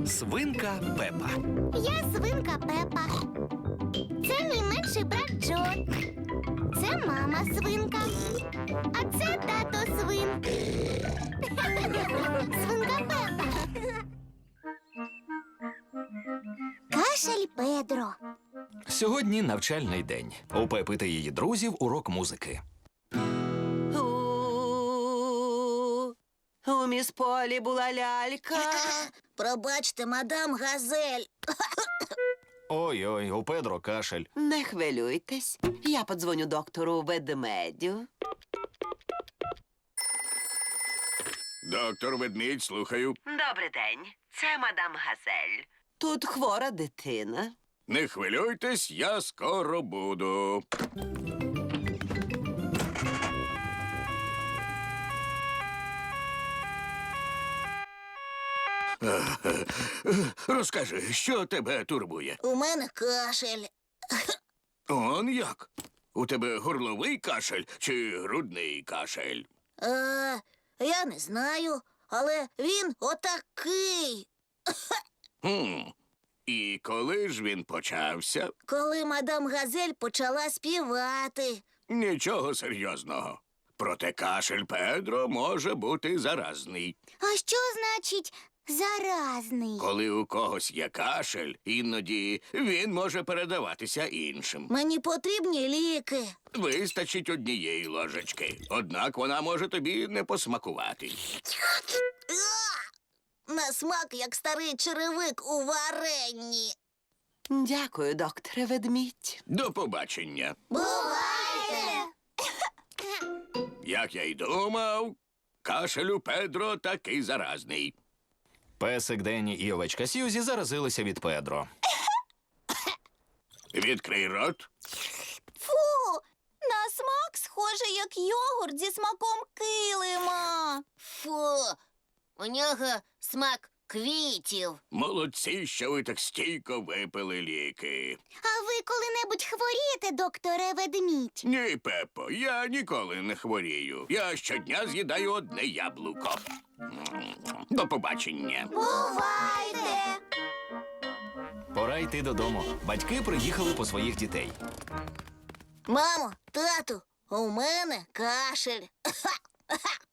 Свинка Пепа. Я свинка Пепа. Це мій менший брат Джо. Це мама свинка. А це тато свин. Свинка Пепа. Кашель Педро. Сьогодні навчальний день. У Пепи та її друзів урок музики. У міс Полі була лялька. Пробачте, мадам Газель. Ой-ой, у Педро кашель. Не хвилюйтесь. Я подзвоню доктору Ведмедю. Доктор Ведмідь, слухаю. Добрий день. Це мадам Газель. Тут хвора дитина. Не хвилюйтесь, я скоро буду. Розкажи, що тебе турбує? У мене кашель. Он як? У тебе горловий кашель чи грудний кашель? Я не знаю, але він отакий. І коли ж він почався? Коли мадам Газель почала співати. Нічого серйозного. Проте кашель Педро може бути заразний. А що значить заразний? Коли у когось є кашель, іноді він може передаватися іншим. Мені потрібні ліки. Вистачить однієї ложечки. Однак вона може тобі не посмакувати. На смак, як старий черевик у варенні. Дякую, докторе Ведмідь. До побачення. Бувайте! Як я й думав, кашель у Педро такий заразний. Песик Денні і овечка Сьюзі заразилися від Педро. Відкрий рот. Фу! На смак схоже, як йогурт зі смаком килима. Фу! У нього смак квітів. Молодці, що ви так стійко випили ліки. А ви коли-небудь хворієте, докторе Ведмідь? Ні, Пепо, я ніколи не хворію. Я щодня з'їдаю одне яблуко. До побачення. Бувайте! Пора йти додому. Батьки приїхали по своїх дітей. Мамо, тату, у мене кашель.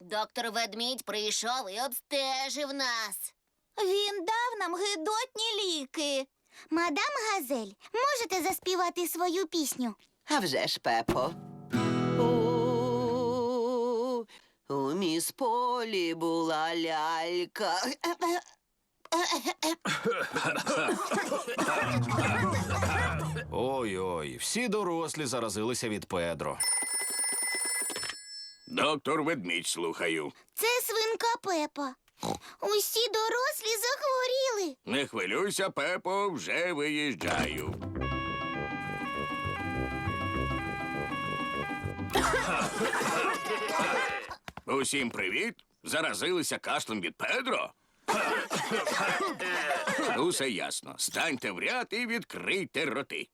Доктор Ведмідь прийшов і обстежив нас. Він дав нам гидотні ліки. Мадам Газель, можете заспівати свою пісню? А вже ж, Пепо. У міс Полі була лялька. Ой-ой, всі дорослі заразилися від Педро. Доктор Ведмідь, слухаю. Це свинка Пепа. Усі дорослі захворіли. Не хвилюйся, Пепо, вже виїжджаю. Усім привіт. Заразилися кашлем від Педро? Усе ясно. Станьте в ряд і відкрийте роти.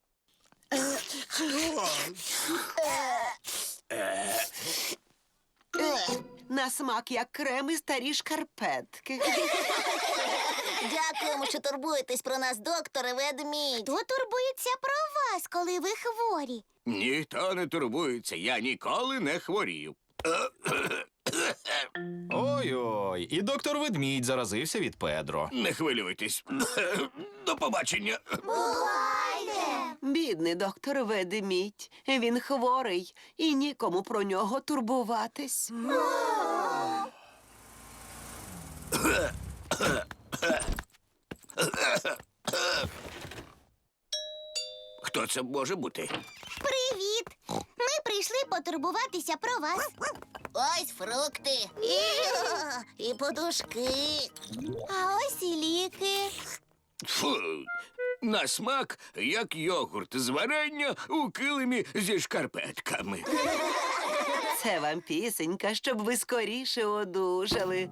На смак, як крем і старі шкарпетки. Дякуємо, що турбуєтесь про нас, докторе Ведмідь. Хто турбується про вас, коли ви хворі? Ніхто не турбується, я ніколи не хворію. Ой-ой, і доктор Ведмідь заразився від Педро. Не хвилюйтесь. До побачення. Бувайте! Бідний доктор Ведмідь. Він хворий і нікому про нього турбуватись. Хто це може бути? Привіт! Ми прийшли потурбуватися про вас. Ось фрукти. І подушки. А ось і ліки. Фу, на смак, як йогурт з варення у килимі зі шкарпетками. Це вам пісенька, щоб ви скоріше одужали.